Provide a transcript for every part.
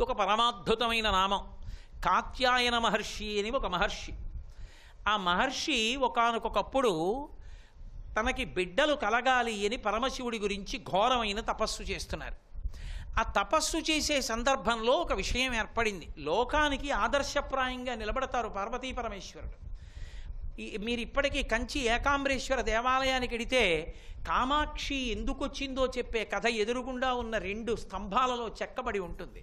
ఇదొక పరమాద్భుతమైన నామం. కాత్యాయన మహర్షి అని ఒక మహర్షి. ఆ మహర్షి ఒకానొకప్పుడు తనకి బిడ్డలు కలగాలి అని పరమశివుడి గురించి ఘోరమైన తపస్సు చేస్తున్నారు. ఆ తపస్సు చేసే సందర్భంలో ఒక విషయం ఏర్పడింది. లోకానికి ఆదర్శప్రాయంగా నిలబడతారు పార్వతీ పరమేశ్వరుడు. మీరు ఇప్పటికీ కంచి ఏకాంబరేశ్వర దేవాలయానికి వెడితే కామాక్షి ఎందుకు వచ్చిందో చెప్పే కథ ఎదురుగుండా ఉన్న 2 స్తంభాలలో చెక్కబడి ఉంటుంది.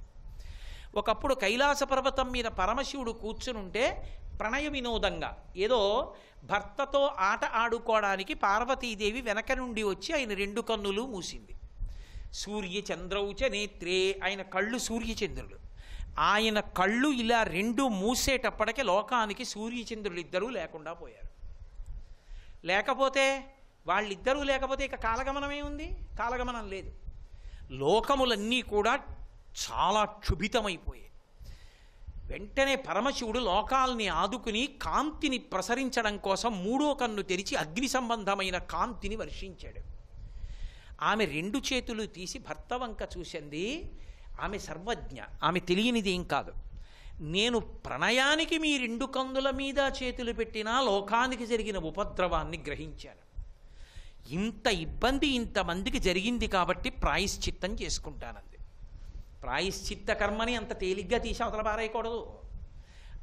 ఒకప్పుడు కైలాస పర్వతం మీద పరమశివుడు కూర్చునుంటే ప్రణయ వినోదంగా ఏదో భర్తతో ఆట ఆడుకోవడానికి పార్వతీదేవి వెనక నుండి వచ్చి ఆయన 2 కన్నులు మూసింది. సూర్యచంద్రౌచ నేత్రే, ఆయన కళ్ళు సూర్యచంద్రులు. ఆయన కళ్ళు ఇలా 2 మూసేటప్పటికే లోకానికి సూర్యచంద్రులు ఇద్దరూ లేకుండా పోయారు. లేకపోతే వాళ్ళిద్దరూ లేకపోతే ఇక కాలగమనమే ఉంది? కాలగమనం లేదు. లోకములన్నీ కూడా చాలా క్షుభితమైపోయాయి. వెంటనే పరమశివుడు లోకాల్ని ఆదుకుని కాంతిని ప్రసరించడం కోసం 3వ కన్ను తెరిచి అగ్ని సంబంధమైన కాంతిని వర్షించాడు. ఆమె 2 చేతులు తీసి భర్త వంక చూసింది. ఆమె సర్వజ్ఞ, ఆమె తెలియనిది ఏం కాదు. నేను ప్రణయానికి మీ 2 కన్నుల మీద చేతులు పెట్టినా లోకానికి జరిగిన ఉపద్రవాన్ని గ్రహించాను. ఇంత ఇబ్బంది ఇంతమందికి జరిగింది కాబట్టి ప్రాయశ్చిత్తం చేసుకుంటానంది. ప్రాయశ్చిత్త కర్మని అంత తేలిగ్గా తీసి అవతల పారేయకూడదు.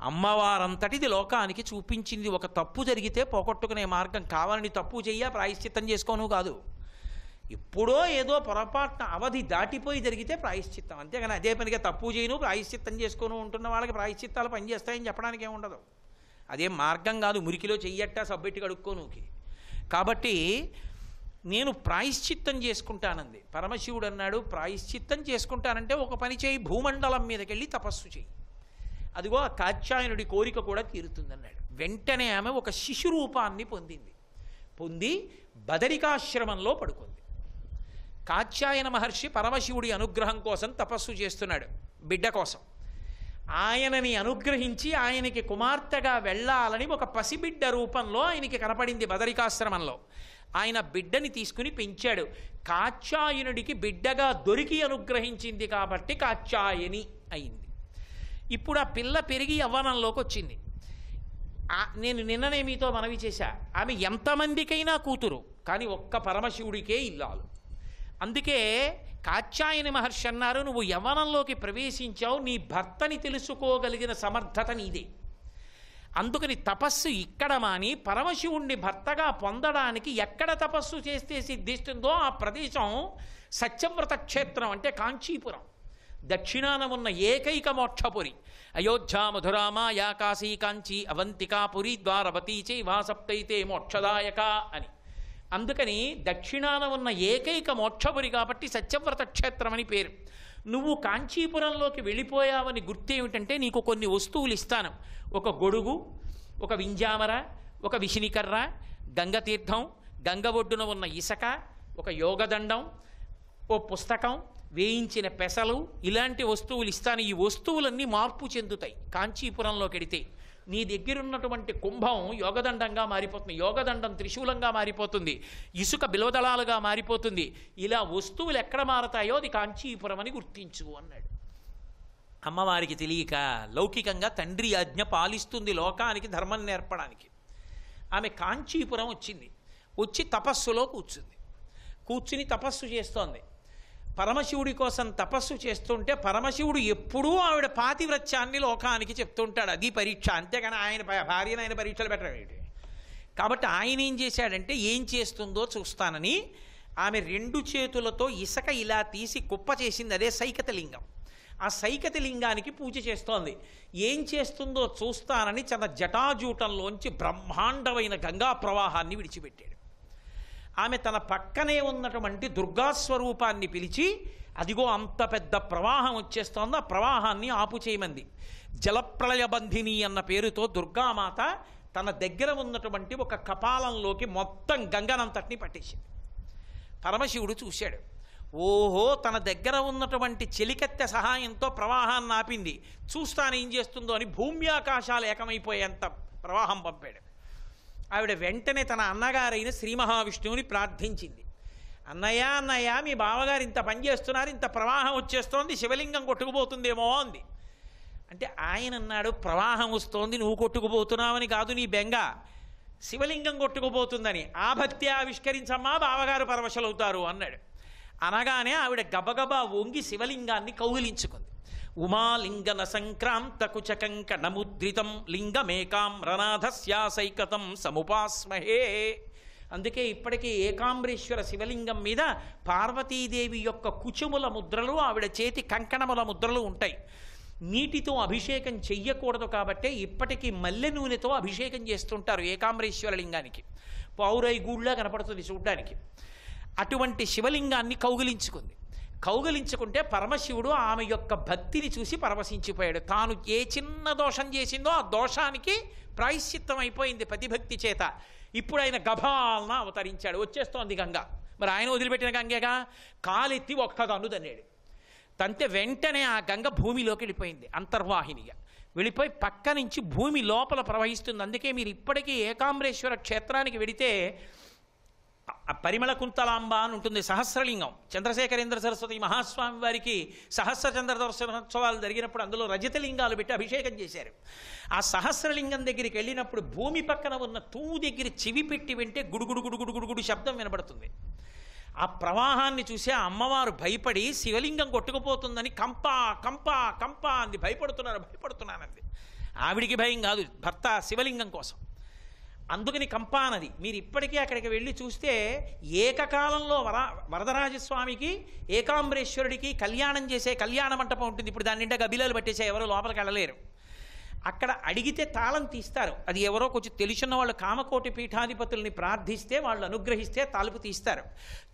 అమ్మవారంతటిది లోకానికి చూపించింది. ఒక తప్పు జరిగితే పోగొట్టుకునే మార్గం. కావాలని తప్పు చెయ్య ప్రాయశ్చిత్తం చేసుకోను కాదు. ఎప్పుడో ఏదో పొరపాటున అవధి దాటిపోయి జరిగితే ప్రాయశ్చిత్తం. అంతేగాని అదే పనిగా తప్పు చేయను ప్రాయశ్చిత్తం చేసుకోను ఉంటున్న వాళ్ళకి ప్రాయశ్చిత్తాలు పనిచేస్తాయని చెప్పడానికి ఏముండదు. అదేం మార్గం కాదు. మురికిలో చెయ్యట్ట సబ్బెట్టి కడుక్కోనుకి. కాబట్టి నేను ప్రాయశ్చిత్తం చేసుకుంటానంది. పరమశివుడు అన్నాడు, ప్రాయశ్చిత్తం చేసుకుంటానంటే ఒక పని చేయి, భూమండలం మీదకి వెళ్ళి తపస్సు చేయి. అదిగో ఆ కాత్యాయనుడి కోరిక కూడా తీరుతుందన్నాడు. వెంటనే ఆమె ఒక శిశు రూపాన్ని పొంది బదరికాశ్రమంలో పడుకుంది. కాత్యాయన మహర్షి పరమశివుడి అనుగ్రహం కోసం తపస్సు చేస్తున్నాడు, బిడ్డ కోసం. ఆయనని అనుగ్రహించి ఆయనకి కుమార్తెగా వెళ్ళాలని ఒక పసిబిడ్డ రూపంలో ఆయనకి కనపడింది బదరికాశ్రమంలో. ఆయన బిడ్డని తీసుకుని పెంచాడు. కాత్యాయనుడికి బిడ్డగా దొరికి అనుగ్రహించింది కాబట్టి కాత్యాయని అయింది. ఇప్పుడు ఆ పిల్ల పెరిగి యవ్వనంలోకి వచ్చింది. నేను నిన్ననే మీతో మనవి చేశా, ఆమె ఎంతమందికైనా కూతురు, కానీ ఒక్క పరమశివుడికే ఇల్లాలు. అందుకే కాత్యాయని మహర్షి అన్నారు, నువ్వు యవ్వనంలోకి ప్రవేశించావు, నీ భర్తని తెలుసుకోగలిగిన సమర్థత నీదే. అందుకని తపస్సు ఇక్కడ మాని పరమశివుణ్ణి భర్తగా పొందడానికి ఎక్కడ తపస్సు చేస్తే సిద్ధిస్తుందో ఆ ప్రదేశం సత్యవ్రత క్షేత్రం, అంటే కాంచీపురం. దక్షిణాన ఉన్న ఏకైక మోక్షపురి. అయోధ్య మధురామాయా కాశీ కాంచీ అవంతికాపురి ద్వారవతీ చైవా సప్తైతే మోక్షదాయక అని. అందుకని దక్షిణాన ఉన్న ఏకైక మోక్షపురి కాబట్టి సత్యవ్రత క్షేత్రం అని పేరు. నువ్వు కాంచీపురంలోకి వెళ్ళిపోయావని గుర్తేమిటంటే నీకు కొన్ని వస్తువులు ఇస్తాను. ఒక గొడుగు, ఒక వింజామర, ఒక విషినికర్ర, గంగతీర్థం, గంగ ఒడ్డున ఉన్న ఇసక, ఒక యోగదండం, ఓ పుస్తకం, వేయించిన పెసలు, ఇలాంటి వస్తువులు ఇస్తాను. ఈ వస్తువులన్నీ మార్పు చెందుతాయి కాంచీపురంలోకి వెడితే. నీ దగ్గరున్నటువంటి కుంభం యోగదండంగా మారిపోతుంది, యోగదండం త్రిశూలంగా మారిపోతుంది, ఇసుక బిల్వదళాలుగా మారిపోతుంది. ఇలా వస్తువులు ఎక్కడ మారతాయో అది కాంచీపురం అని గుర్తించు అన్నాడు. అమ్మవారికి తెలియక లౌకికంగా తండ్రి ఆజ్ఞ పాలిస్తుంది లోకానికి ధర్మం నేర్పడానికి. ఆమె కాంచీపురం వచ్చింది. వచ్చి తపస్సులో కూర్చుని తపస్సు చేస్తోంది. పరమశివుడి కోసం తపస్సు చేస్తుంటే పరమశివుడు ఎప్పుడూ ఆవిడ పాతివ్రత్యాన్ని లోకానికి చెప్తుంటాడు. అది పరీక్ష. అంతేగాని ఆయన భార్యను ఆయన పరీక్షలు పెట్టాడు. కాబట్టి ఆయన ఏం చేశాడంటే ఏం చేస్తుందో చూస్తానని ఆమె 2 చేతులతో ఇసక ఇలా తీసి కుప్ప చేసింది. అదే సైకతలింగం. ఆ సైకతలింగానికి పూజ చేస్తోంది. ఏం చేస్తుందో చూస్తానని తన జటాజూటంలోంచి బ్రహ్మాండమైన గంగా ప్రవాహాన్ని విడిచిపెట్టాడు. ఆమె తన పక్కనే ఉన్నటువంటి దుర్గాస్వరూపాన్ని పిలిచి, అదిగో అంత పెద్ద ప్రవాహం వచ్చేస్తోంది, ఆ ప్రవాహాన్ని ఆపు చేయమంది. జలప్రళయబంధిని అన్న పేరుతో దుర్గామాత తన దగ్గర ఉన్నటువంటి ఒక కపాలంలోకి మొత్తం గంగనంతటిని పట్టేసింది. పరమశివుడు చూశాడు. ఓహో, తన దగ్గర ఉన్నటువంటి చెలికత్తె సహాయంతో ప్రవాహాన్ని ఆపింది, చూస్తాను ఏం చేస్తుందో అని భూమి ఆకాశాలు ఏకమైపోయేంత ప్రవాహం పంపాడు. ఆవిడ వెంటనే తన అన్నగారైన శ్రీ మహావిష్ణువుని ప్రార్థించింది. అన్నయ్య అన్నయ్య మీ బావగారు ఇంత పని చేస్తున్నారు, ఇంత ప్రవాహం వచ్చేస్తోంది, శివలింగం కొట్టుకుపోతుందేమో అంది. అంటే ఆయన అన్నాడు, ప్రవాహం వస్తోంది నువ్వు కొట్టుకుపోతున్నావని కాదు నీ బెంగ, శివలింగం కొట్టుకుపోతుందని. ఆ భక్తి ఆవిష్కరించమ్మా బావగారు పరవశలవుతారు అన్నాడు. అనగానే ఆవిడ గబగబా వంగి శివలింగాన్ని కౌగిలించుకుంది. ఉమాలింగన సంక్రాంత కుచకంక నముద్రితం లింగమేకాం రనాథస్యాసైకతం సముపాస్మహే. అందుకే ఇప్పటికీ ఏకాంబరేశ్వర శివలింగం మీద పార్వతీదేవి యొక్క కుచుముల ముద్రలు, ఆవిడ చేతి కంకణముల ముద్రలు ఉంటాయి. నీటితో అభిషేకం చెయ్యకూడదు కాబట్టే ఇప్పటికీ మల్లె నూనెతో అభిషేకం చేస్తుంటారు ఏకాంబరేశ్వర లింగానికి. పౌరై గూళ్ళ కనపడుతుంది చూడ్డానికి. అటువంటి శివలింగాన్ని కౌగిలించుకుంది. కౌగిలించుకుంటే పరమశివుడు ఆమె యొక్క భక్తిని చూసి పరవశించిపోయాడు. తాను ఏ చిన్న దోషం చేసిందో ఆ దోషానికి ప్రాయశ్చిత్తం అయిపోయింది పతిభక్తి చేత. ఇప్పుడు ఆయన గభాలన అవతరించాడు. వచ్చేస్తోంది గంగ. మరి ఆయన వదిలిపెట్టిన గంగేగా. కాలెత్తి ఒక్క గన్ను తన్నాడు. తంతే వెంటనే ఆ గంగ భూమిలోకి వెళ్ళిపోయింది అంతర్వాహినిగా. వెళ్ళిపోయి పక్క నుంచి భూమి లోపల ప్రవహిస్తుంది. అందుకే మీరు ఇప్పటికీ ఏకాంబరేశ్వర క్షేత్రానికి వెడితే పరిమళ కుంతలాంబ అని ఉంటుంది సహస్రలింగం. చంద్రశేఖరేంద్ర సరస్వతి మహాస్వామి వారికి సహస్రచంద్ర దర్శనోత్సవాలు జరిగినప్పుడు అందులో రజతలింగాలు పెట్టి అభిషేకం చేశారు. ఆ సహస్రలింగం దగ్గరికి వెళ్ళినప్పుడు భూమి పక్కన ఉన్న తూము దగ్గర చెవి పెట్టి వింటే గుడుగుడు గుడుగుడు గుడుగుడు శబ్దం వినబడుతుంది. ఆ ప్రవాహాన్ని చూసి ఆ అమ్మవారు భయపడి శివలింగం కొట్టుకుపోతుందని కంపా కంపా కంపా అంది. భయపడుతున్నానంది. ఆవిడికి భయం కాదు, భర్త శివలింగం కోసం. అందుకని కంపానది. మీరు ఇప్పటికీ అక్కడికి వెళ్ళి చూస్తే ఏకకాలంలో వరదరాజస్వామికి ఏకాంబరేశ్వరుడికి కళ్యాణం చేసే కళ్యాణ మంటపం ఉంటుంది. ఇప్పుడు దాని నిండా గబిలలు పట్టేసే ఎవరు లోపలికి వెళ్ళలేరు. అక్కడ అడిగితే తాళం తీస్తారు. అది ఎవరో కొంచెం తెలిసిన వాళ్ళు కామకోటి పీఠాధిపతుల్ని ప్రార్థిస్తే వాళ్ళు అనుగ్రహిస్తే తలుపు తీస్తారు.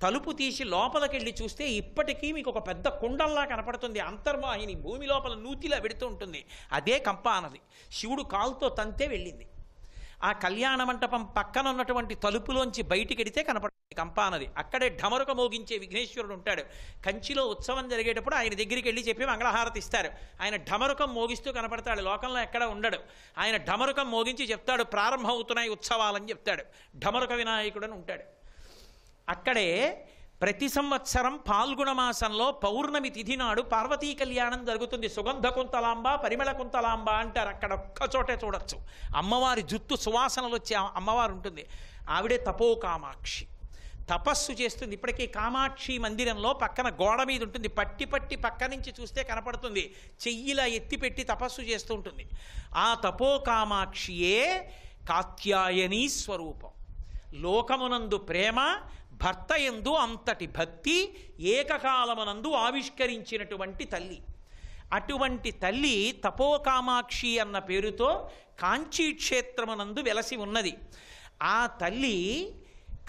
తలుపు తీసి లోపలికి వెళ్ళి చూస్తే ఇప్పటికీ మీకు ఒక పెద్ద కుండంలా కనపడుతుంది. అంతర్వాహిని భూమి లోపల నూతిలా పెడుతూ ఉంటుంది. అదే కంపానది. శివుడు కాలుతో తంతే వెళ్ళింది. ఆ కళ్యాణ మంటపం పక్కన ఉన్నటువంటి తలుపులోంచి బయటికి ఎడితే కనపడుతుంది కంపానది. అక్కడే ఢమరుక మోగించే విఘ్నేశ్వరుడు ఉంటాడు. కంచిలో ఉత్సవం జరిగేటప్పుడు ఆయన దగ్గరికి వెళ్ళి చెప్పి మంగళహారతి ఇస్తారు. ఆయన ఢమరుకం మోగిస్తూ కనపడతాడు. లోకంలో ఎక్కడ ఉండడు. ఆయన ఢమరుకం మోగించి చెప్తాడు ప్రారంభం అవుతున్నాయి ఉత్సవాలని చెప్తాడు. ఢమరుక వినాయకుడు అని ఉంటాడు. అక్కడే ప్రతి సంవత్సరం పాల్గొన మాసంలో పౌర్ణమి తిథి నాడు పార్వతీ కళ్యాణం జరుగుతుంది. సుగంధ కుంతలాంబ పరిమళ కుంతలాంబ అంటారు. అక్కడ ఒక్కచోటే చూడొచ్చు. అమ్మవారి జుత్తు సువాసనలు వచ్చే అమ్మవారు ఉంటుంది. ఆవిడే తపోకామాక్షి. తపస్సు చేస్తుంది. ఇప్పటికీ కామాక్షి మందిరంలో పక్కన గోడ మీద ఉంటుంది. పట్టి పట్టి పక్క నుంచి చూస్తే కనపడుతుంది. చెయ్యిలా ఎత్తిపెట్టి తపస్సు చేస్తూ ఉంటుంది. ఆ తపోకామాక్షియే కాత్యాయనీ స్వరూపం. లోకమునందు ప్రేమ, భర్త యందు అంతటి భక్తి ఏకకాలమునందు ఆవిష్కరించినటువంటి తల్లి. అటువంటి తల్లి తపోకామాక్షి అన్న పేరుతో కాంచీ క్షేత్రమునందు వెలసి ఉన్నది. ఆ తల్లి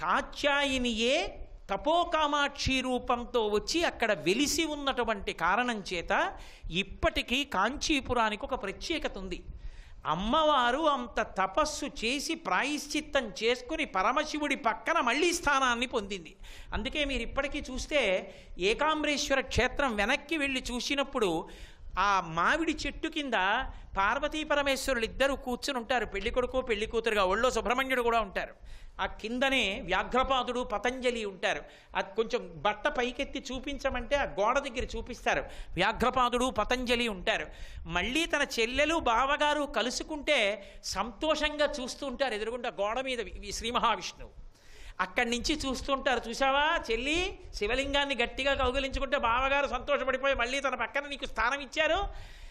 కాత్యాయనియే తపోకామాక్షి రూపంతో వచ్చి అక్కడ వెలిసి ఉన్నటువంటి కారణం చేత ఇప్పటికీ కాంచీపురానికి ఒక ప్రత్యేకత ఉంది. అమ్మవారు అంత తపస్సు చేసి ప్రాయశ్చిత్తం చేసుకుని పరమశివుడి పక్కన మళ్ళీ స్థానాన్ని పొందింది. అందుకే మీరు ఇప్పటికీ చూస్తే ఏకాంబరేశ్వర క్షేత్రం వెనక్కి వెళ్ళి చూసినప్పుడు ఆ మామిడి చెట్టు కింద పార్వతీ పరమేశ్వరులు ఇద్దరు కూర్చుని ఉంటారు. పెళ్లి కొడుకు పెళ్లి కూతురుగా. ఒళ్ళో సుబ్రహ్మణ్యుడు కూడా ఉంటారు. ఆ కిందనే వ్యాఘ్రపాదుడు పతంజలి ఉంటారు. అది కొంచెం బట్ట పైకెత్తి చూపించమంటే ఆ గోడ దగ్గర చూపిస్తారు. వ్యాఘ్రపాదుడు పతంజలి ఉంటారు. మళ్ళీ తన చెల్లెలు బావగారు కలుసుకుంటే సంతోషంగా చూస్తూ ఉంటారు. ఎదురుగుండా గోడ మీద శ్రీ మహావిష్ణువు అక్కడి నుంచి చూస్తుంటారు. చూసావా చెల్లి, శివలింగాన్ని గట్టిగా కౌగిలించుకుంటే బావగారు సంతోషపడిపోయి మళ్ళీ తన పక్కన నీకు స్థానం ఇచ్చారు.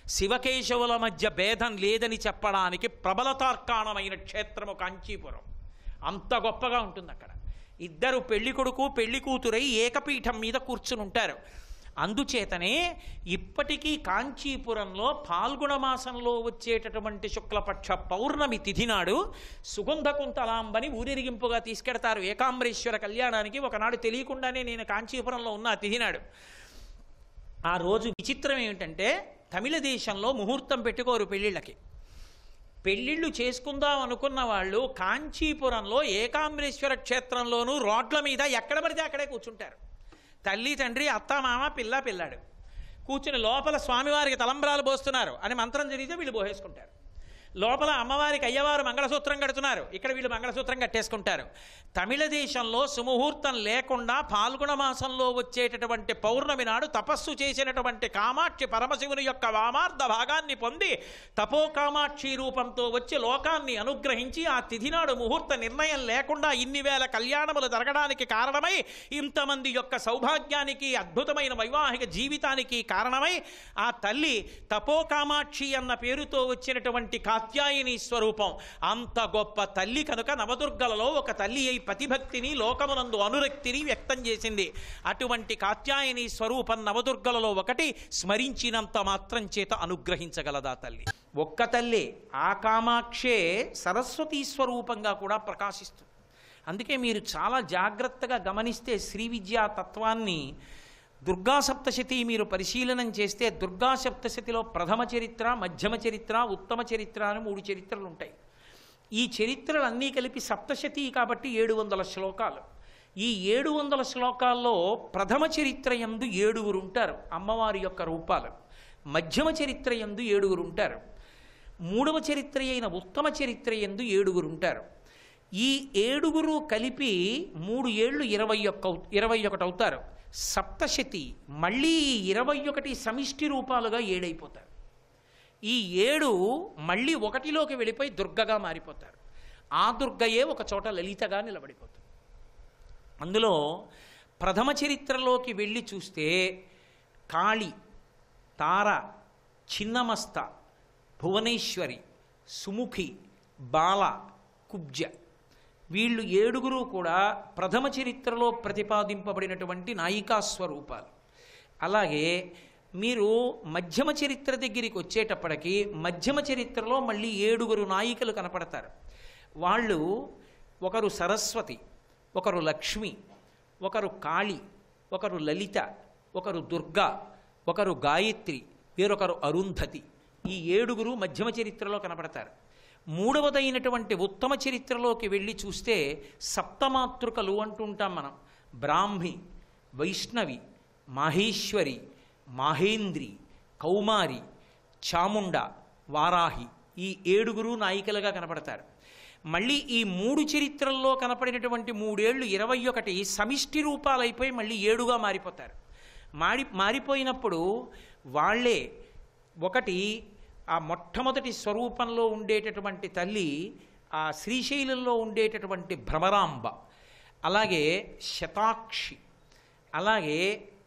శివకేశవుల మధ్య భేదం లేదని చెప్పడానికి ప్రబలతార్కాణమైన క్షేత్రము కాంచీపురం. అంత గొప్పగా ఉంటుంది అక్కడ. ఇద్దరు పెళ్లి కొడుకు పెళ్లి కూతురై ఏకపీఠం మీద కూర్చుని ఉంటారు. అందుచేతనే ఇప్పటికీ కాంచీపురంలో పాల్గొన మాసంలో వచ్చేటటువంటి శుక్లపక్ష పౌర్ణమి తిథి నాడు సుగంధ కుంతలాంబని ఊరేగింపుగా తీసుకెడతారు ఏకాంబరేశ్వర కళ్యాణానికి. ఒకనాడు తెలియకుండానే నేను కాంచీపురంలో ఉన్న ఆ తిథి నాడు. ఆ రోజు విచిత్రం ఏమిటంటే తమిళ దేశంలో ముహూర్తం పెట్టుకోరు పెళ్ళిళ్ళకి. పెళ్ళిళ్ళు చేసుకుందాం అనుకున్న వాళ్ళు కాంచీపురంలో ఏకాంబరేశ్వర క్షేత్రంలోనూ రోడ్ల మీద ఎక్కడ పడితే అక్కడే కూర్చుంటారు. తల్లి తండ్రి అత్త మామ పిల్ల పిల్లాడు కూర్చుని లోపల స్వామివారికి తలంబ్రాలు పోస్తున్నారు అని మంత్రం జరిగితే వీళ్ళు పోసేసుకుంటారు. లోపల అమ్మవారికి అయ్యవారు మంగళసూత్రం కడుతున్నారు, ఇక్కడ వీళ్ళు మంగళసూత్రం కట్టేసుకుంటారు. తమిళ దేశంలో సుముహూర్తం లేకుండా ఫాల్గుణ మాసంలో వచ్చేటటువంటి పౌర్ణమి నాడు తపస్సు చేసినటువంటి కామాక్షి పరమశివుని యొక్క వామార్ధ భాగాన్ని పొంది తపో కామాక్షి రూపంతో వచ్చి లోకాన్ని అనుగ్రహించి ఆ తిథి నాడు ముహూర్త నిర్ణయం లేకుండా ఇన్ని వేల కళ్యాణములు జరగడానికి కారణమై, ఇంతమంది యొక్క సౌభాగ్యానికి అద్భుతమైన వైవాహిక జీవితానికి కారణమై ఆ తల్లి తపో కామాక్షి అన్న పేరుతో వచ్చినటువంటి కాత్యాయని స్వరూపం. అంత గొప్ప తల్లి కనుక నవదుర్గలలో ఒక తల్లి అయి పతిభక్తిని లోకమునందు అనురక్తిని వ్యక్తం చేసింది. అటువంటి కాత్యాయని స్వరూపం నవదుర్గలలో ఒకటి. స్మరించినంత మాత్రం చేత అనుగ్రహించగలదా తల్లి? ఒక్క తల్లి ఆ కామాక్షే సరస్వతీ స్వరూపంగా కూడా ప్రకాశిస్తుంది. అందుకే మీరు చాలా జాగ్రత్తగా గమనిస్తే శ్రీ విద్యా తత్వాన్ని దుర్గా సప్తశతి మీరు పరిశీలనం చేస్తే దుర్గా సప్తశతిలో ప్రథమ చరిత్ర, మధ్యమ చరిత్ర, ఉత్తమ చరిత్ర అని 3 చరిత్రలు ఉంటాయి. ఈ చరిత్రలన్నీ కలిపి సప్తశతి కాబట్టి 700 శ్లోకాలు. ఈ 700 శ్లోకాల్లో ప్రథమ చరిత్ర యందు 7 ఉంటారు అమ్మవారి యొక్క రూపాలు, మధ్యమ చరిత్ర యందు 7 ఉంటారు, మూడవ చరిత్ర అయిన ఉత్తమ చరిత్ర యందు 7 ఉంటారు. ఈ 7 కలిపి 3 ఏళ్ళు 21 అవుతారు. సప్తశతి మళ్ళీ 21 సమిష్టి రూపాలుగా 7 అయిపోతారు. ఈ 7 మళ్ళీ 1లోకి వెళ్ళిపోయి దుర్గగా మారిపోతారు. ఆ దుర్గయే ఒక చోట లలితగా నిలబడిపోతుంది. అందులో ప్రథమ చరిత్రలోకి వెళ్ళి చూస్తే కాళి, తార, చిన్నమస్త, భువనేశ్వరి, సుముఖి, బాల, కుబ్జ, వీళ్ళు 7 కూడా ప్రథమ చరిత్రలో ప్రతిపాదింపబడినటువంటి నాయికాస్వరూపాలు. అలాగే మీరు మధ్యమ చరిత్ర దగ్గరికి వచ్చేటప్పటికి మధ్యమ చరిత్రలో మళ్ళీ 7 నాయికలు కనపడతారు. వాళ్ళు ఒకరు సరస్వతి, ఒకరు లక్ష్మి, ఒకరు కాళి, ఒకరు లలిత, ఒకరు దుర్గా, ఒకరు గాయత్రి, వేరొకరు అరుంధతి. ఈ 7 మధ్యమ చరిత్రలో కనపడతారు. మూడవదైనటువంటి ఉత్తమ చరిత్రలోకి వెళ్ళి చూస్తే సప్తమాతృకలు అంటుంటాం మనం. బ్రాహ్మి, వైష్ణవి, మాహేశ్వరి, మాహేంద్రి, కౌమారి, చాముండ, వారాహి, ఈ 7 నాయికలుగా కనపడతారు. మళ్ళీ ఈ 3 చరిత్రల్లో కనపడినటువంటి 3 ఏళ్ళు 21 సమిష్టి రూపాలైపోయి మళ్ళీ 7గా మారిపోతారు. మారిపోయినప్పుడు వాళ్ళే ఒకటి ఆ మొట్టమొదటి స్వరూపంలో ఉండేటటువంటి తల్లి ఆ శ్రీశైలంలో ఉండేటటువంటి భ్రమరాంబ, అలాగే శతాక్షి, అలాగే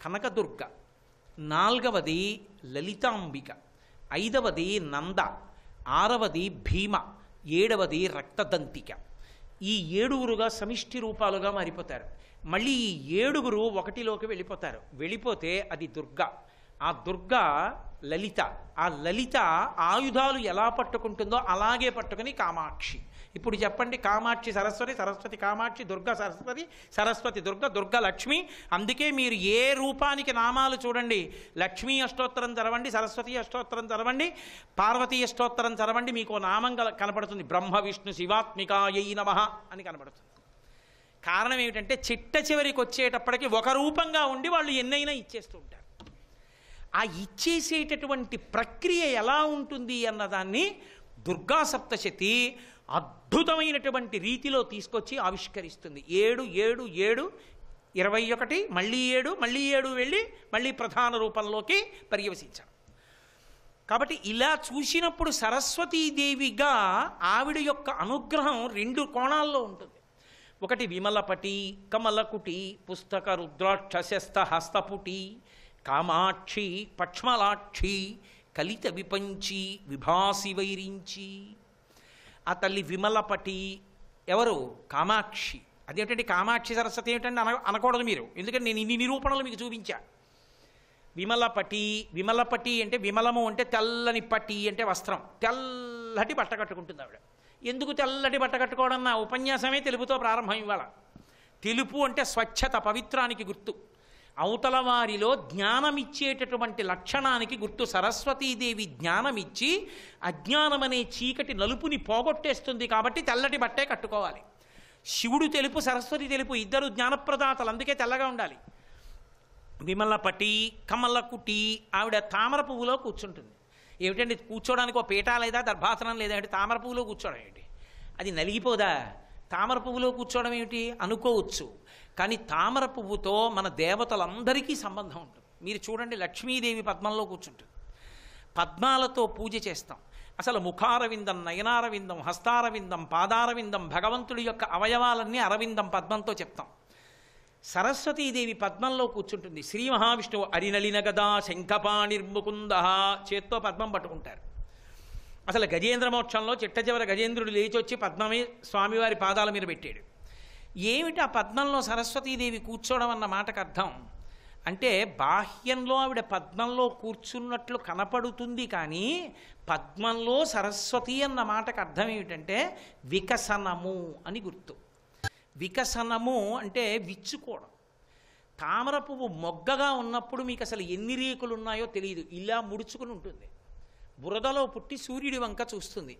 కనకదుర్గ, 4వది లలితాంబిక, 5వది నంద, 6వది భీమ, 7వది రక్తదంతిక. ఈ 7 సమిష్టి రూపాలుగా మారిపోతారు. మళ్ళీ ఈ 7 1లోకి వెళ్ళిపోతారు. వెళ్ళిపోతే అది దుర్గ. ఆ దుర్గ లలిత. ఆ లలిత ఆయుధాలు ఎలా పట్టుకుంటుందో అలాగే పట్టుకుని కామాక్షి. ఇప్పుడు చెప్పండి, కామాక్షి సరస్వతి, సరస్వతి కామాక్షి, దుర్గ సరస్వతి, సరస్వతి దుర్గ, దుర్గ లక్ష్మి. అందుకే మీరు ఏ రూపానికి నామాలు చూడండి, లక్ష్మీ అష్టోత్తరం చదవండి, సరస్వతి అష్టోత్తరం చదవండి, పార్వతీ అష్టోత్తరం చదవండి, మీకు నామం కనపడుతుంది. బ్రహ్మ విష్ణు శివాత్మికాయై నమః అని కనపడుతుంది. కారణం ఏమిటంటే చిట్ట చివరికి వచ్చేటప్పటికి ఒక రూపంగా ఉండి వాళ్ళు ఎన్నైనా ఇచ్చేస్తూ ఉంటారు. ఆ ఇచ్చేసేటటువంటి ప్రక్రియ ఎలా ఉంటుంది అన్నదాన్ని దుర్గా సప్తశతి అద్భుతమైనటువంటి రీతిలో తీసుకొచ్చి ఆవిష్కరిస్తుంది. 7, 7, 7, 21, మళ్ళీ 7, మళ్ళీ 7 వెళ్ళి మళ్ళీ ప్రధాన రూపంలోకి పర్యవసించారు. కాబట్టి ఇలా చూసినప్పుడు సరస్వతీదేవిగా ఆవిడ యొక్క అనుగ్రహం 2 కోణాల్లో ఉంటుంది. ఒకటి విమలపటి, కమలకుటి, పుస్తక రుద్రాక్షస్త హస్తపుటి, కామాక్షి, పక్ష్మలాక్షి, కలిత విపంచి, విభాసి వైరించి. ఆ తల్లి విమలపటి ఎవరు? కామాక్షి. అదేమిటంటే కామాక్షి సరస్వతి ఏమిటంటే అనకూడదు మీరు, ఎందుకంటే నేను ఇన్ని నిరూపణలు మీకు చూపించా. విమలపటి అంటే విమలము అంటే తెల్లని పట్టి అంటే వస్త్రం, తెల్లటి బట్ట కట్టుకుంటుంది ఆవిడ. ఎందుకు తెల్లటి బట్ట కట్టుకోవడం? నా ఉపన్యాసమే తెలుపుతో ప్రారంభం. ఇవాళ తెలుపు అంటే స్వచ్ఛత, పవిత్రానికి గుర్తు. అవతల వారిలో జ్ఞానమిచ్చేటటువంటి లక్షణానికి గుర్తు. సరస్వతీదేవి జ్ఞానమిచ్చి అజ్ఞానమనే చీకటి నలుపుని పోగొట్టేస్తుంది కాబట్టి తెల్లటి బట్టే కట్టుకోవాలి. శివుడు తెలుపు, సరస్వతి తెలుపు, ఇద్దరు జ్ఞానప్రదాతలు, అందుకే తెల్లగా ఉండాలి. విమలపటి, కమలకుటి, ఆవిడ తామర పువ్వులో కూర్చుంటుంది. ఏమిటండి కూర్చోడానికి ఒక పీఠ లేదా దర్భాసనం లేదా అంటే తామర పువ్వులో కూర్చోవడం ఏమిటి? అది నలిగిపోదా? తామర పువ్వులో కూర్చోవడం ఏమిటి అనుకోవచ్చు, కానీ తామర పువ్వుతో మన దేవతలందరికీ సంబంధం ఉంటుంది. మీరు చూడండి, లక్ష్మీదేవి పద్మంలో కూర్చుంటుంది. పద్మాలతో పూజ చేస్తాం. అసలు ముఖారవిందం, నయనారవిందం, హస్తారవిందం, పాదారవిందం, భగవంతుడి యొక్క అవయవాలన్నీ అరవిందం పద్మంతో చెప్తాం. సరస్వతీదేవి పద్మంలో కూర్చుంటుంది. శ్రీ మహావిష్ణువు అరినలిన గదా శంఖపాణిర్ముకుంద, చేత్తో పద్మం పట్టుకుంటారు. అసలు గజేంద్ర మోక్షంలో చిట్ట చివర గజేంద్రుడు లేచి వచ్చి పద్మమే స్వామివారి పాదాల మీద పెట్టాడు. ఏమిటి ఆ పద్మంలో సరస్వతీదేవి కూర్చోవడం అన్న మాటకు అర్థం అంటే, బాహ్యంలో ఆవిడ పద్మంలో కూర్చున్నట్లు కనపడుతుంది, కానీ పద్మంలో సరస్వతి అన్న మాటకు అర్థం ఏమిటంటే వికసనము అని గుర్తు. వికసనము అంటే విచ్చుకోవడం. తామర పువ్వు మొగ్గగా ఉన్నప్పుడు మీకు అసలు ఎన్ని రేకులు ఉన్నాయో తెలియదు, ఇలా ముడుచుకుని ఉంటుంది. బురదలో పుట్టి సూర్యుడి వంక చూస్తుంది.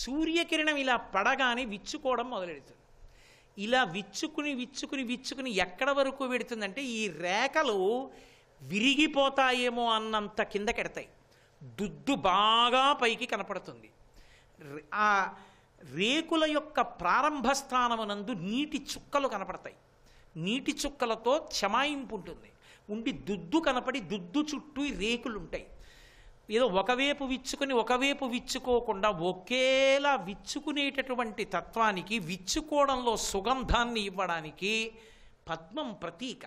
సూర్యకిరణం ఇలా పడగానే విచ్చుకోవడం మొదలెడుతుంది. ఇలా విచ్చుకుని విచ్చుకుని విచ్చుకుని ఎక్కడ వరకు పెడుతుందంటే ఈ రేఖలు విరిగిపోతాయేమో అన్నంత కిందకెడతాయి. దుద్దు బాగా పైకి కనపడుతుంది. ఆ రేకుల యొక్క ప్రారంభ స్థానమునందు నీటి చుక్కలు కనపడతాయి. నీటి చుక్కలతో చమాయింపు ఉంటుంది. ఉండి దుద్దు కనపడి దుద్దు చుట్టూ రేకులు ఉంటాయి. ఏదో ఒకవైపు విచ్చుకుని ఒకవైపు విచ్చుకోకుండా ఒకేలా విచ్చుకునేటటువంటి తత్వానికి, విచ్చుకోవడంలో సుగంధాన్ని ఇవ్వడానికి పద్మం ప్రతీక.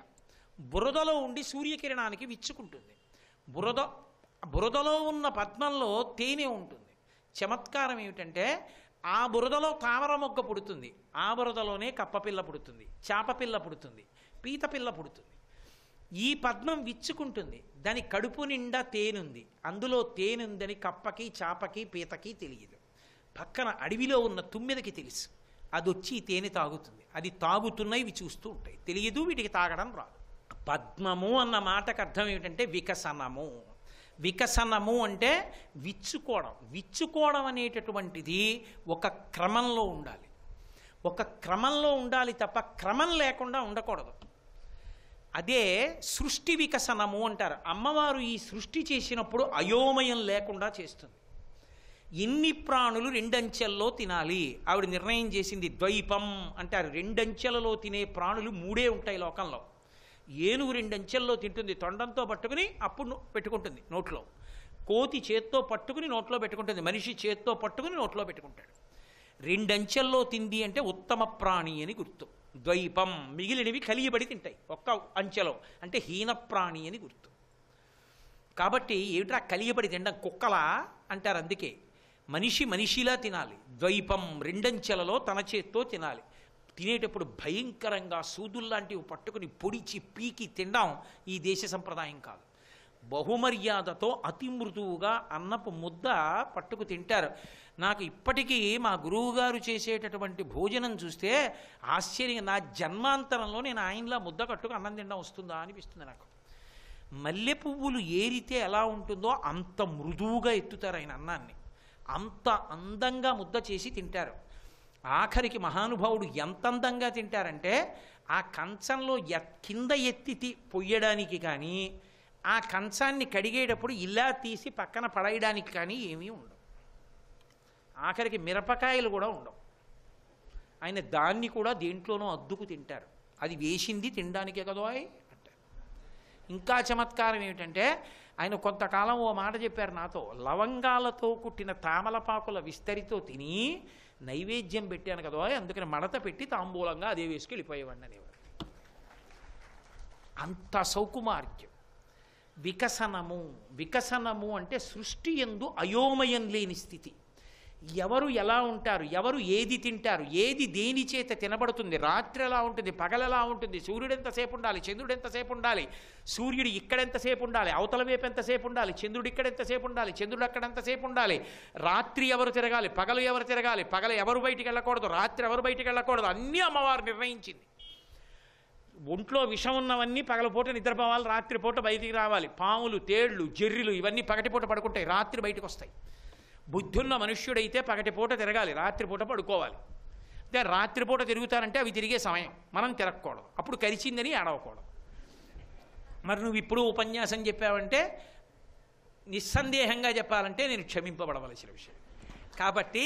బురదలో ఉండి సూర్యకిరణానికి విచ్చుకుంటుంది. బురదలో ఉన్న పద్మంలో తేనె ఉంటుంది. చమత్కారం ఏమిటంటే, ఆ బురదలో తామర మొగ్గ పుడుతుంది, ఆ బురదలోనే కప్పపిల్ల పుడుతుంది, చాపపిల్ల పుడుతుంది, పీతపిల్ల పుడుతుంది. ఈ పద్మం విచ్చుకుంటుంది. దాని కడుపు నిండా తేనుంది. అందులో తేనుందని కప్పకి, చాపకి, పీతకి తెలియదు. పక్కన అడవిలో ఉన్న తుమ్మెదకి తెలుసు. అది వచ్చి తేనె తాగుతుంది. అది తాగుతున్నవి ఇవి చూస్తూ ఉంటాయి. తెలియదు, వీటికి తాగడం రాదు. పద్మము అన్న మాటకు అర్థం ఏమిటంటే వికసనము. వికసనము అంటే విచ్చుకోవడం. విచ్చుకోవడం అనేటటువంటిది ఒక క్రమంలో ఉండాలి. ఒక క్రమంలో ఉండాలి తప్ప క్రమం లేకుండా ఉండకూడదు. అదే సృష్టి వికసనము అంటారు. అమ్మవారు ఈ సృష్టి చేసినప్పుడు అయోమయం లేకుండా చేస్తుంది. ఎన్ని ప్రాణులు రెండంచెల్లో తినాలి ఆవిడ నిర్ణయం చేసింది. ద్వైపం అంటారు. రెండంచెలలో తినే ప్రాణులు 3 ఉంటాయి లోకంలో. ఏనుగు 2 అంచెల్లో తింటుంది, తొండంతో పట్టుకుని అప్పుడు పెట్టుకుంటుంది నోట్లో. కోతి చేత్తో పట్టుకుని నోట్లో పెట్టుకుంటుంది, మనిషి చేత్తో పట్టుకుని నోట్లో పెట్టుకుంటాడు. 2 అంచెల్లో తింది అంటే ఉత్తమ ప్రాణి అని గుర్తు. ద్వైపం, మిగిలినవి కలియబడి తింటాయి ఒక్క అంచెలో, అంటే హీనప్రాణి అని గుర్తు. కాబట్టి ఏమిట్రా కలియబడి తినడం, కుక్కలా అంటారు. అందుకే మనిషి మనిషిలా తినాలి. ద్వైపం, 2 అంచెలలో తన చేత్తో తినాలి. తినేటప్పుడు భయంకరంగా సూదుల్లాంటివి పట్టుకుని పొడిచి పీకి తినడం ఈ దేశ సంప్రదాయం కాదు. బహుమర్యాదతో అతి మృదువుగా అన్నపు ముద్ద పట్టుకు తింటారు. నాకు ఇప్పటికీ మా గురువుగారు చేసేటటువంటి భోజనం చూస్తే ఆశ్చర్యంగా, నా జన్మాంతరంలో నేను ఆయనలా ముద్ద కట్టుకు అన్నం తినడం వస్తుందా అనిపిస్తుంది నాకు. మల్లె పువ్వులు ఏరితే ఎలా ఉంటుందో అంత మృదువుగా ఎత్తుతారు ఆయన అన్నాన్ని. అంత అందంగా ముద్ద చేసి తింటారు. ఆఖరికి మహానుభావుడు ఎంత అందంగా తింటారంటే, ఆ కంచంలో కింద ఎత్తి పొయ్యడానికి కానీ, ఆ కంచాన్ని కడిగేటప్పుడు ఇలా తీసి పక్కన పడేయడానికి కానీ ఏమీ ఉండవు. ఆఖరికి మిరపకాయలు కూడా ఉండవు. ఆయన దాన్ని కూడా దేంట్లోనూ అద్దుకు తింటారు. అది వేసింది తినడానికే కదా అంటారు. ఇంకా చమత్కారం ఏమిటంటే, ఆయన కొంతకాలం ఓ మాట చెప్పారు నాతో. లవంగాలతో కుట్టిన తామలపాకుల విస్తరితో తిని నైవేద్యం పెట్టాను కదా, అందుకని మడత పెట్టి తాంబూలంగా అదే వేసుకెళ్ళిపోయేవాడిని అనేవారు. అంత సౌకుమార్యం. వికసనము. వికసనము అంటే సృష్టి యందు అయోమయం లేని స్థితి. ఎవరు ఎలా ఉంటారు, ఎవరు ఏది తింటారు, ఏది దేని చేత తినబడుతుంది, రాత్రి ఎలా ఉంటుంది, పగలు ఎలా ఉంటుంది, సూర్యుడు ఎంతసేపు ఉండాలి, చంద్రుడు ఎంతసేపు ఉండాలి, సూర్యుడు ఇక్కడెంతసేపు ఉండాలి, అవతల వైపు ఎంతసేపు ఉండాలి, చంద్రుడు ఇక్కడ ఎంతసేపు ఉండాలి, చంద్రుడు అక్కడ ఎంతసేపు ఉండాలి, రాత్రి ఎవరు తిరగాలి, పగలు ఎవరు తిరగాలి, పగలు ఎవరు బయటికి వెళ్ళకూడదు, రాత్రి ఎవరు బయటికి వెళ్ళకూడదు, అన్నీ అమ్మవారు నిర్ణయించింది. ఒంట్లో విషం ఉన్నవన్నీ పగలపూట నిద్రపోవాలి, రాత్రిపూట బయటికి రావాలి. పాములు, తేళ్లు, జెర్రిలు ఇవన్నీ పగటిపూట పడుకుంటాయి, రాత్రి బయటకు వస్తాయి. బుద్ధున్న మనుష్యుడైతే పగటిపూట తిరగాలి, రాత్రిపూట పడుకోవాలి. అంటే రాత్రిపూట తిరుగుతారంటే అవి తిరిగే సమయం, మనం తిరగకూడదు. అప్పుడు కరిచిందని ఏడవకూడదు. మరి నువ్వు ఇప్పుడు ఉపన్యాసం చెప్పావంటే నిస్సందేహంగా చెప్పాలంటే నేను క్షమింపబడవలసిన విషయం. కాబట్టి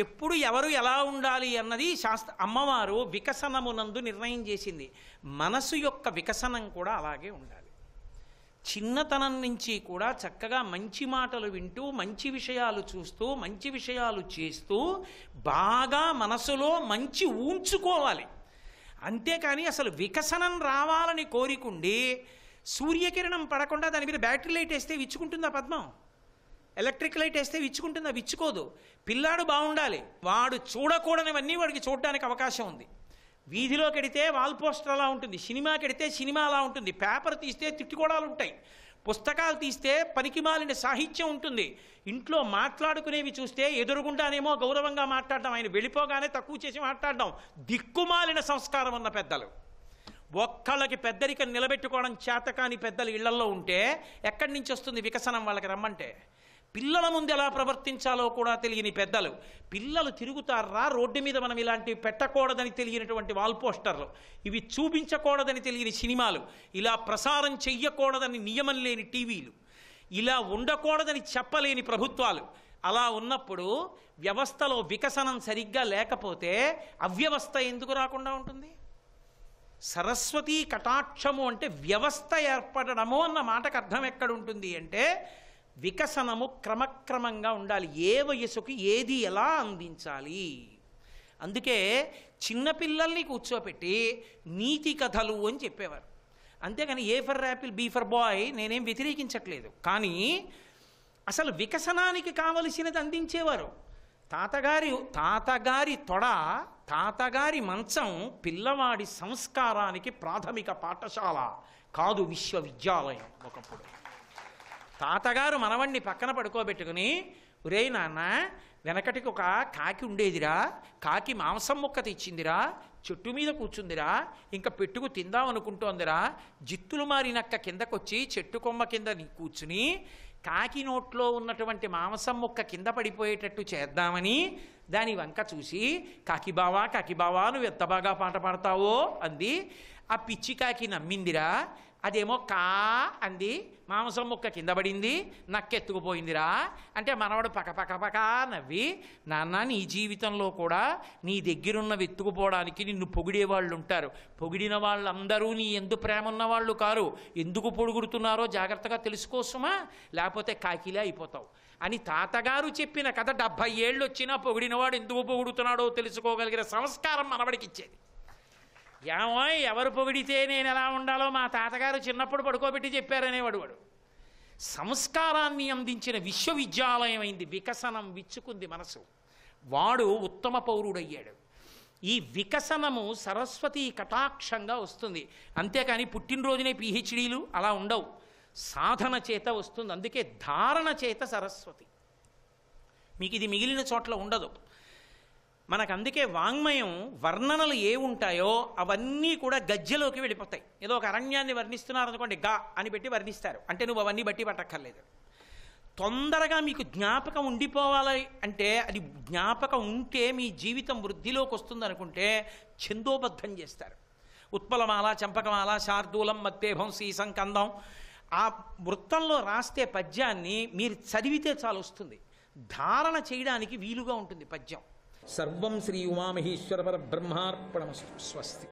ఎప్పుడు ఎవరు ఎలా ఉండాలి అన్నది అమ్మవారు వికసనమునందు నిర్ణయం చేసింది. మనసు యొక్క వికసనం కూడా అలాగే ఉండాలి. చిన్నతనం నుంచి కూడా చక్కగా మంచి మాటలు వింటూ, మంచి విషయాలు చూస్తూ, మంచి విషయాలు చేస్తూ బాగా మనసులో మంచి ఉంచుకోవాలి. అంతేకాని అసలు వికసనం రావాలని కోరికుండి సూర్యకిరణం పడకుండా దాని మీద బ్యాటరీ లైట్ వేస్తే విచ్చుకుంటుందా పద్మం? ఎలక్ట్రిక్ లైట్ వేస్తే విచ్చుకుంటుందా? విచ్చుకోదు. పిల్లాడు బాగుండాలి. వాడు చూడకూడనివన్నీ వాడికి చూడడానికి అవకాశం ఉంది. వీధిలోకి వెడితే వాల్ పోస్టర్ అలా ఉంటుంది, సినిమాకి వెడితే సినిమా అలా ఉంటుంది, పేపర్ తీస్తే తిట్టుకోవడాలు ఉంటాయి, పుస్తకాలు తీస్తే పనికిమాలిన సాహిత్యం ఉంటుంది, ఇంట్లో మాట్లాడుకునేవి చూస్తే ఎదురుగుండానేమో గౌరవంగా మాట్లాడడం, ఆయన వెళ్ళిపోగానే తక్కువ చేసి మాట్లాడడం, దిక్కుమాలిన సంస్కారం ఉన్న పెద్దలు. ఒక్కళ్ళకి పెద్దరికం నిలబెట్టుకోవడం చేతకాని పెద్దలు ఇళ్లల్లో ఉంటే ఎక్కడి నుంచి వస్తుంది వికసనం? వాళ్ళకి రమ్మంటే పిల్లల ముందు ఎలా ప్రవర్తించాలో కూడా తెలియని పెద్దలు, పిల్లలు తిరుగుతారా రోడ్డు మీద మనం ఇలాంటివి పెట్టకూడదని తెలియనటువంటి వాల్ పోస్టర్లు, ఇవి చూపించకూడదని తెలియని సినిమాలు, ఇలా ప్రసారం చెయ్యకూడదని నియమం లేని టీవీలు, ఇలా ఉండకూడదని చెప్పలేని ప్రభుత్వాలు, అలా ఉన్నప్పుడు వ్యవస్థలో వికసనం సరిగ్గా లేకపోతే అవ్యవస్థ ఎందుకు రాకుండా ఉంటుంది? సరస్వతీ కటాక్షము అంటే వ్యవస్థ ఏర్పడడము అన్న మాటకు అర్థం ఎక్కడుంటుంది అంటే వికసనము క్రమక్రమంగా ఉండాలి. ఏ వయసుకి ఏది ఎలా అందించాలి. అందుకే చిన్నపిల్లల్ని కూర్చోపెట్టి నీతి కథలు అని చెప్పేవారు. అంతేగాని A for apple B for boy నేనేం వ్యతిరేకించట్లేదు. కానీ అసలు వికసనానికి కావలసినది అందించేవారు. తాతగారి తొడ, తాతగారి మంచం పిల్లవాడి సంస్కారానికి ప్రాథమిక పాఠశాల కాదు, విశ్వవిద్యాలయం. ఒకప్పుడు తాతగారు మనవణ్ణి పక్కన పడుకోబెట్టుకుని, ఒరే నాన్న వెనకటికి ఒక కాకి ఉండేదిరా, కాకి మాంసం ముక్క తెచ్చిందిరా, చెట్టు మీద కూర్చుందిరా, ఇంకా పెట్టుకు తిందాం అనుకుంటోందిరా, జిత్తులు మారినక్క కిందకొచ్చి చెట్టు కొమ్మ కింద కూర్చుని కాకి నోట్లో ఉన్నటువంటి మాంసం ముక్క కింద పడిపోయేటట్టు చేద్దామని దాని వంక చూసి కాకిబావా నువ్వు ఎంత బాగా పాట పాడతావో అంది. ఆ పిచ్చి కాకి నమ్మిందిరా, అదేమో కా అంది, మాంసం ముక్క కింద పడింది, నక్కెత్తుకుపోయిందిరా అంటే మనవాడు పకపకపకా నవ్వి, నాన్న నీ జీవితంలో కూడా నీ దగ్గరున్న వెత్తుకుపోవడానికి నిన్ను పొగిడేవాళ్ళు ఉంటారు, పొగిడిన వాళ్ళందరూ నీ ఎందు ప్రేమ ఉన్న వాళ్ళు కారు, ఎందుకు పొడుగుడుతున్నారో జాగ్రత్తగా తెలుసుకోసమా, లేకపోతే కాకిలే అయిపోతావు అని తాతగారు చెప్పిన కథ 70 ఏళ్ళు వచ్చినా పొగిడినవాడు ఎందుకు పొగుడుతున్నాడో తెలుసుకోగలిగిన సంస్కారం మనవడికి ఇచ్చేది. ఏమో ఎవరు పొగిడితే నేను ఎలా ఉండాలో మా తాతగారు చిన్నప్పుడు పడుకోబెట్టి చెప్పారనేవాడు. వాడు సంస్కారాన్ని అందించిన విశ్వవిద్యాలయం అయింది. వికసనం విచ్చుకుంది మనసు, వాడు ఉత్తమ పౌరుడయ్యాడు. ఈ వికసనము సరస్వతీ కటాక్షంగా వస్తుంది. అంతేకాని పుట్టినరోజునే పిహెచ్డీలు అలా ఉండవు, సాధన చేత వస్తుంది. అందుకే ధారణ చేత సరస్వతి. మీకు ఇది మిగిలిన చోట్ల ఉండదు. మనకు అందుకే వాంగ్మయం వర్ణనలు ఏ ఉంటాయో అవన్నీ కూడా గజ్జెలోకి వెళ్ళిపోతాయి. ఏదో ఒక అరణ్యాన్ని వర్ణిస్తున్నారు అనుకోండి, గా అని పెట్టి వర్ణిస్తారు, అంటే నువ్వు అవన్నీ బట్టి పట్టక్కర్లేదు. తొందరగా మీకు జ్ఞాపకం ఉండిపోవాలి అంటే, అది జ్ఞాపకం ఉంటే మీ జీవితం వృద్ధిలోకి వస్తుంది అనుకుంటే ఛందోబద్ధం చేస్తారు. ఉత్పలమాల, చంపకమాల, శార్దూలం, మత్తేభం, సీసం, కందం, ఆ వృత్తంలో రాస్తే పద్యాన్ని మీరు చదివితే చాలు వస్తుంది. ధారణ చేయడానికి వీలుగా ఉంటుంది పద్యం. సర్వం శ్రీ ఉమామహేశ్వర పరబ్రహ్మార్పణమస్తు. స్వస్తి.